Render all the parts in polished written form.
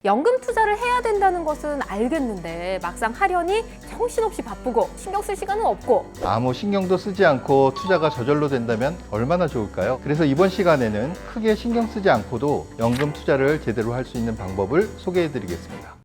연금 투자를 해야 된다는 것은 알겠는데 막상 하려니 정신없이 바쁘고 신경 쓸 시간은 없고 아무 신경도 쓰지 않고 투자가 저절로 된다면 얼마나 좋을까요? 그래서 이번 시간에는 크게 신경 쓰지 않고도 연금 투자를 제대로 할 수 있는 방법을 소개해 드리겠습니다.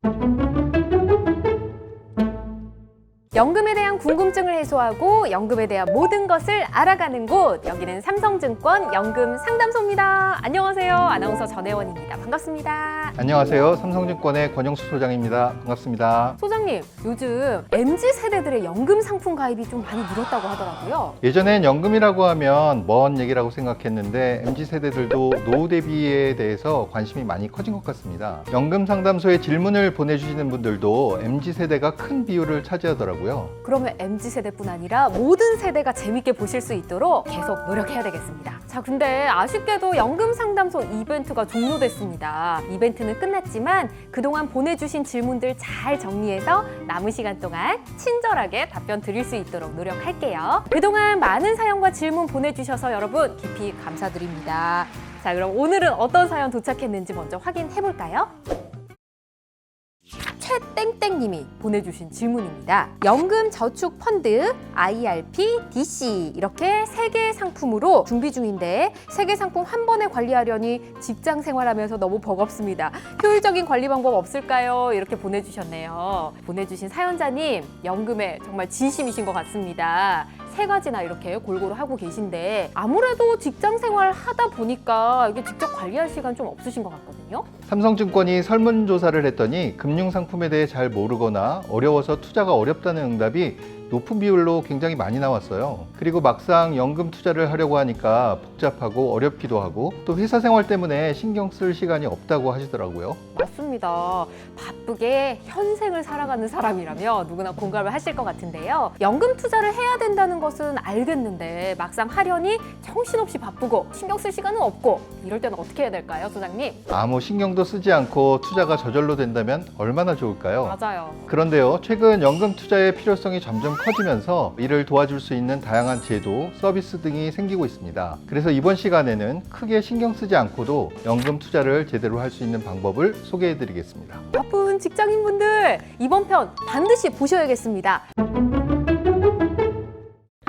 연금에 대한 궁금증을 해소하고 연금에 대한 모든 것을 알아가는 곳, 여기는 삼성증권 연금상담소입니다. 안녕하세요. 아나운서 전혜원입니다. 반갑습니다. 안녕하세요. 삼성증권의 권영수 소장입니다. 반갑습니다. 소장님, 요즘 MZ세대들의 연금 상품 가입이 좀 많이 늘었다고 하더라고요. 예전엔 연금이라고 하면 먼 얘기라고 생각했는데 MZ세대들도 노후 대비에 대해서 관심이 많이 커진 것 같습니다. 연금 상담소에 질문을 보내주시는 분들도 MZ세대가 큰 비율을 차지하더라고요. 그러면 MZ세대뿐 아니라 모든 세대가 재밌게 보실 수 있도록 계속 노력해야 되겠습니다. 자, 근데 아쉽게도 연금 상담소 이벤트가 종료됐습니다. 이벤트는 끝났지만 그동안 보내주신 질문들 잘 정리해서 남은 시간 동안 친절하게 답변 드릴 수 있도록 노력할게요. 그동안 많은 사연과 질문 보내주셔서 여러분 깊이 감사드립니다. 자, 그럼 오늘은 어떤 사연 도착했는지 먼저 확인해 볼까요? 최땡땡님이 보내주신 질문입니다. 연금 저축 펀드, IRP, DC 이렇게 3개의 상품으로 준비 중인데 3개 상품 한 번에 관리하려니 직장 생활하면서 너무 버겁습니다. 효율적인 관리 방법 없을까요? 이렇게 보내주셨네요. 보내주신 사연자님, 연금에 정말 진심이신 것 같습니다. 3가지나 이렇게 골고루 하고 계신데 아무래도 직장 생활 하다 보니까 이게 직접 관리할 시간 좀 없으신 것 같거든요. 삼성증권이 설문조사를 했더니 금융상품에 대해 잘 모르거나 어려워서 투자가 어렵다는 응답이 높은 비율로 굉장히 많이 나왔어요. 그리고 막상 연금 투자를 하려고 하니까 복잡하고 어렵기도 하고 또 회사 생활 때문에 신경 쓸 시간이 없다고 하시더라고요. 맞습니다. 바쁘게 현생을 살아가는 사람이라면 누구나 공감을 하실 것 같은데요. 연금 투자를 해야 된다는 것은 알겠는데 막상 하려니 정신없이 바쁘고 신경 쓸 시간은 없고 이럴 때는 어떻게 해야 될까요, 소장님? 아무 신경도 쓰지 않고 투자가 저절로 된다면 얼마나 좋을까요? 맞아요. 그런데요, 최근 연금 투자의 필요성이 점점 커지면서 이를 도와줄 수 있는 다양한 제도, 서비스 등이 생기고 있습니다. 그래서 이번 시간에는 크게 신경 쓰지 않고도 연금 투자를 제대로 할 수 있는 방법을 소개해 드리겠습니다. 바쁜 직장인분들 이번 편 반드시 보셔야겠습니다.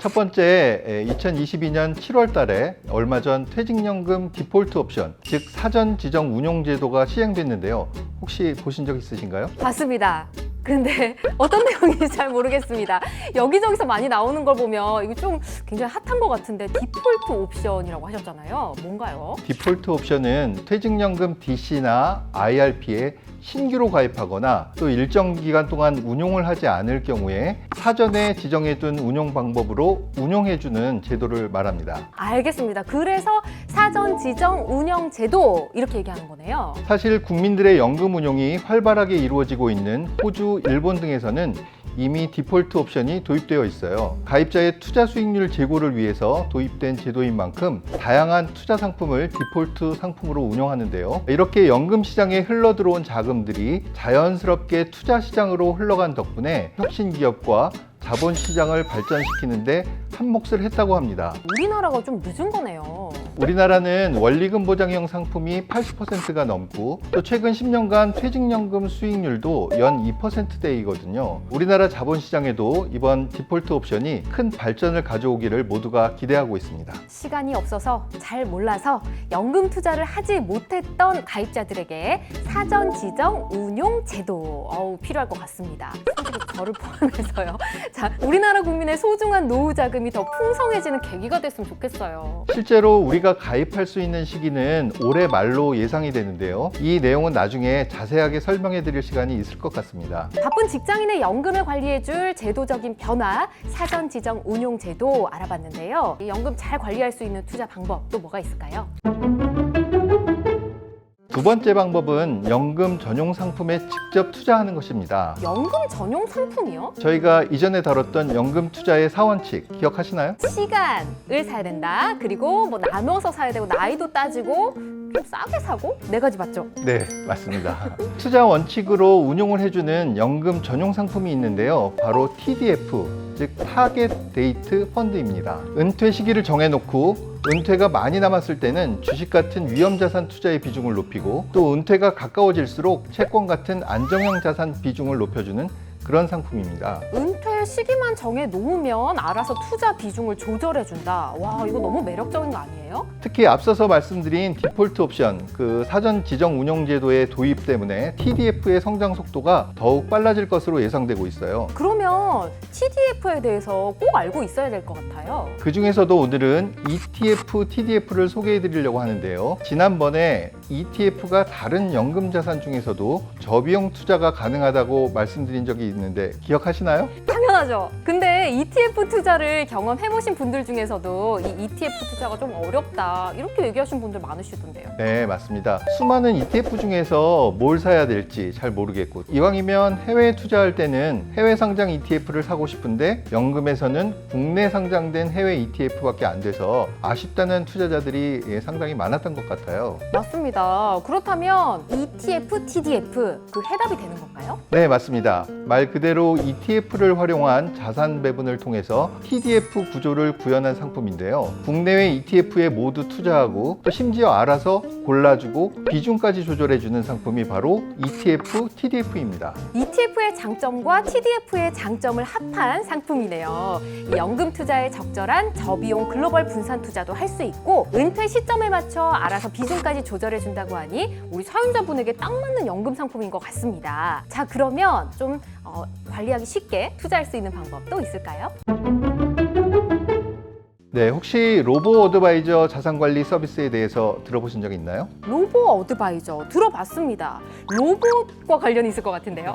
첫 번째, 2022년 7월 달에 얼마 전 퇴직연금 디폴트 옵션, 즉 사전 지정 운용 제도가 시행됐는데요. 혹시 보신 적 있으신가요? 봤습니다. 근데 어떤 내용인지 잘 모르겠습니다. 여기저기서 많이 나오는 걸 보면 이거 좀 굉장히 핫한 것 같은데 디폴트 옵션이라고 하셨잖아요. 뭔가요? 디폴트 옵션은 퇴직연금 DC나 IRP에 신규로 가입하거나 또 일정 기간 동안 운용을 하지 않을 경우에 사전에 지정해둔 운용 방법으로 운용해주는 제도를 말합니다. 알겠습니다. 그래서 사전 지정 운영 제도 이렇게 얘기하는 거네요. 사실 국민들의 연금 운용이 활발하게 이루어지고 있는 호주, 일본 등에서는 이미 디폴트 옵션이 도입되어 있어요. 가입자의 투자 수익률 제고를 위해서 도입된 제도인 만큼 다양한 투자 상품을 디폴트 상품으로 운영하는데요. 이렇게 연금 시장에 흘러들어온 자금들이 자연스럽게 투자 시장으로 흘러간 덕분에 혁신 기업과 자본 시장을 발전시키는데 한 몫을 했다고 합니다. 우리나라가 좀 늦은 거네요. 우리나라는 원리금 보장형 상품이 80%가 넘고 또 최근 10년간 퇴직연금 수익률도 연 2%대이거든요. 우리나라 자본시장에도 이번 디폴트 옵션이 큰 발전을 가져오기를 모두가 기대하고 있습니다. 시간이 없어서 잘 몰라서 연금 투자를 하지 못했던 가입자들에게 사전 지정 운용 제도 필요할 것 같습니다. 솔직히 저를 포함해서요. 자, 우리나라 국민의 소중한 노후 자금이 더 풍성해지는 계기가 됐으면 좋겠어요. 실제로 우리가 가입할 수 있는 시기는 올해 말로 예상이 되는데요. 이 내용은 나중에 자세하게 설명해 드릴 시간이 있을 것 같습니다. 바쁜 직장인의 연금을 관리해줄 제도적인 변화, 사전 지정 운용 제도 알아봤는데요. 이 연금 잘 관리할 수 있는 투자 방법 또 뭐가 있을까요? 두 번째 방법은 연금 전용 상품에 직접 투자하는 것입니다. 연금 전용 상품이요? 저희가 이전에 다뤘던 연금 투자의 4원칙 기억하시나요? 시간을 사야 된다. 그리고 뭐 나눠서 사야 되고 나이도 따지고 좀 싸게 사고 4가지 맞죠? 네, 맞습니다. 투자 원칙으로 운용을 해주는 연금 전용 상품이 있는데요. 바로 TDF, 즉 타겟 데이트 펀드입니다. 은퇴 시기를 정해놓고 은퇴가 많이 남았을 때는 주식 같은 위험자산 투자의 비중을 높이고 또 은퇴가 가까워질수록 채권 같은 안정형 자산 비중을 높여주는 그런 상품입니다. 은퇴 시기만 정해 놓으면 알아서 투자 비중을 조절해준다. 와, 이거 너무 매력적인 거 아니에요? 특히 앞서서 말씀드린 디폴트 옵션, 그 사전 지정 운용 제도의 도입 때문에 TDF의 성장 속도가 더욱 빨라질 것으로 예상되고 있어요. 그러면 TDF에 대해서 꼭 알고 있어야 될 것 같아요. 그 중에서도 오늘은 ETF, TDF를 소개해 드리려고 하는데요. 지난번에 ETF가 다른 연금 자산 중에서도 저비용 투자가 가능하다고 말씀드린 적이 있는데 기억하시나요? 당연하죠. 근데 ETF 투자를 경험해보신 분들 중에서도 이 ETF 투자가 좀 어렵다 이렇게 얘기하신 분들 많으시던데요. 네, 맞습니다. 수많은 ETF 중에서 뭘 사야 될지 잘 모르겠고 이왕이면 해외에 투자할 때는 해외 상장 ETF를 사고 싶은데 연금에서는 국내 상장된 해외 ETF밖에 안 돼서 아쉽다는 투자자들이 상당히 많았던 것 같아요. 맞습니다. 그렇다면 ETF, TDF 그 해답이 되는 건가요? 네, 맞습니다. 말 그대로 ETF를 활용한 자산 배분을 통해서 TDF 구조를 구현한 상품인데요. 국내외 ETF에 모두 투자하고 또 심지어 알아서 골라주고 비중까지 조절해주는 상품이 바로 ETF, TDF입니다. ETF의 장점과 TDF의 장점을 합한 상품이네요. 이 연금 투자에 적절한 저비용 글로벌 분산 투자도 할 수 있고 은퇴 시점에 맞춰 알아서 비중까지 조절해 준다고 하니 우리 사용자분에게 딱 맞는 연금 상품인 것 같습니다. 자, 그러면 좀 관리하기 쉽게 투자할 수 있는 방법도 있을까요? 네, 혹시 로보 어드바이저 자산관리 서비스에 대해서 들어보신 적 있나요? 로보 어드바이저 들어봤습니다. 로봇과 관련이 있을 것 같은데요.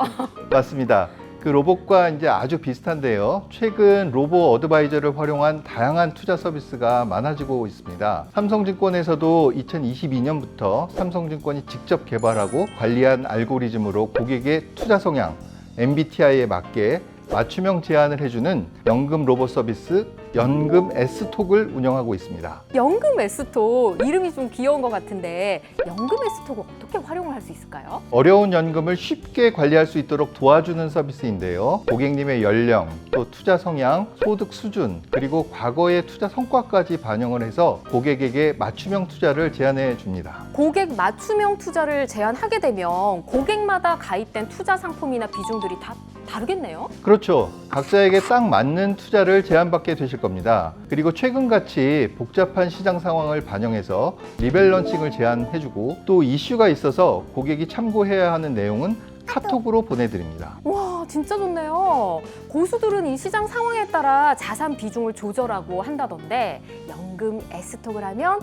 맞습니다. 그 로봇과 이제 아주 비슷한데요. 최근 로보 어드바이저를 활용한 다양한 투자 서비스가 많아지고 있습니다. 삼성증권에서도 2022년부터 삼성증권이 직접 개발하고 관리한 알고리즘으로 고객의 투자 성향, MBTI에 맞게 맞춤형 제안을 해주는 연금 로봇 서비스 연금 S톡을 운영하고 있습니다. 연금 S톡 이름이 좀 귀여운 것 같은데 연금 S톡을 어떻게 활용을 할 수 있을까요? 어려운 연금을 쉽게 관리할 수 있도록 도와주는 서비스인데요. 고객님의 연령, 또 투자 성향, 소득 수준, 그리고 과거의 투자 성과까지 반영을 해서 고객에게 맞춤형 투자를 제안해 줍니다. 고객 맞춤형 투자를 제안하게 되면 고객마다 가입된 투자 상품이나 비중들이 다 다르겠네요? 그렇죠. 각자에게 딱 맞는 투자를 제안받게 되실 겁니다. 그리고 최근같이 복잡한 시장 상황을 반영해서 리밸런싱을 제안해주고 또 이슈가 있어서 고객이 참고해야 하는 내용은 카톡으로 보내드립니다. 와, 진짜 좋네요. 고수들은 이 시장 상황에 따라 자산 비중을 조절하고 한다던데 연금 S톡을 하면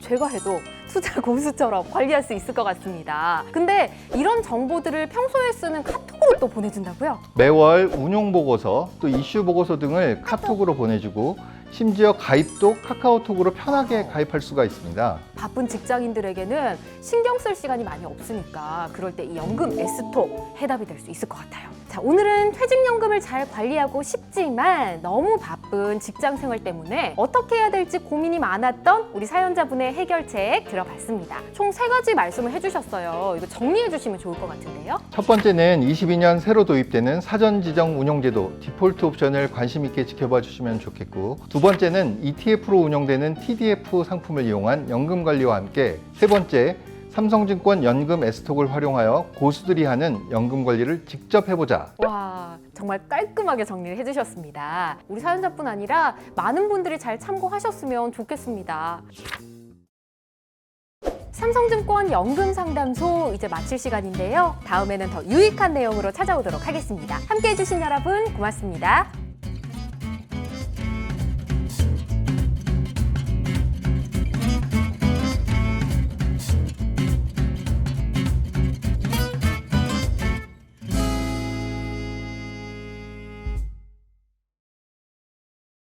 제가 해도 투자 고수처럼 관리할 수 있을 것 같습니다. 근데 이런 정보들을 평소에 쓰는 카톡으로 또 보내준다고요? 매월 운용 보고서, 또 이슈 보고서 등을 카톡으로 보내주고 심지어 가입도 카카오톡으로 편하게 가입할 수가 있습니다. 바쁜 직장인들에게는 신경 쓸 시간이 많이 없으니까 그럴 때 이 연금 S톡 해답이 될 수 있을 것 같아요. 자, 오늘은 퇴직연금을 잘 관리하고 싶지만 너무 바쁜 직장생활 때문에 어떻게 해야 될지 고민이 많았던 우리 사연자분의 해결책 들어봤습니다. 총 3가지 말씀을 해주셨어요. 이거 정리해 주시면 좋을 것 같은데요. 첫 번째는 22년 새로 도입되는 사전 지정 운용제도 디폴트 옵션을 관심 있게 지켜봐 주시면 좋겠고, 두 번째는 ETF로 운영되는 TDF 상품을 이용한 연금 관리와 함께, 세 번째, 삼성증권 연금 S톡을 활용하여 고수들이 하는 연금 관리를 직접 해보자. 와, 정말 깔끔하게 정리를 해주셨습니다. 우리 사연자뿐 아니라 많은 분들이 잘 참고하셨으면 좋겠습니다. 삼성증권 연금상담소 이제 마칠 시간인데요. 다음에는 더 유익한 내용으로 찾아오도록 하겠습니다. 함께해 주신 여러분 고맙습니다.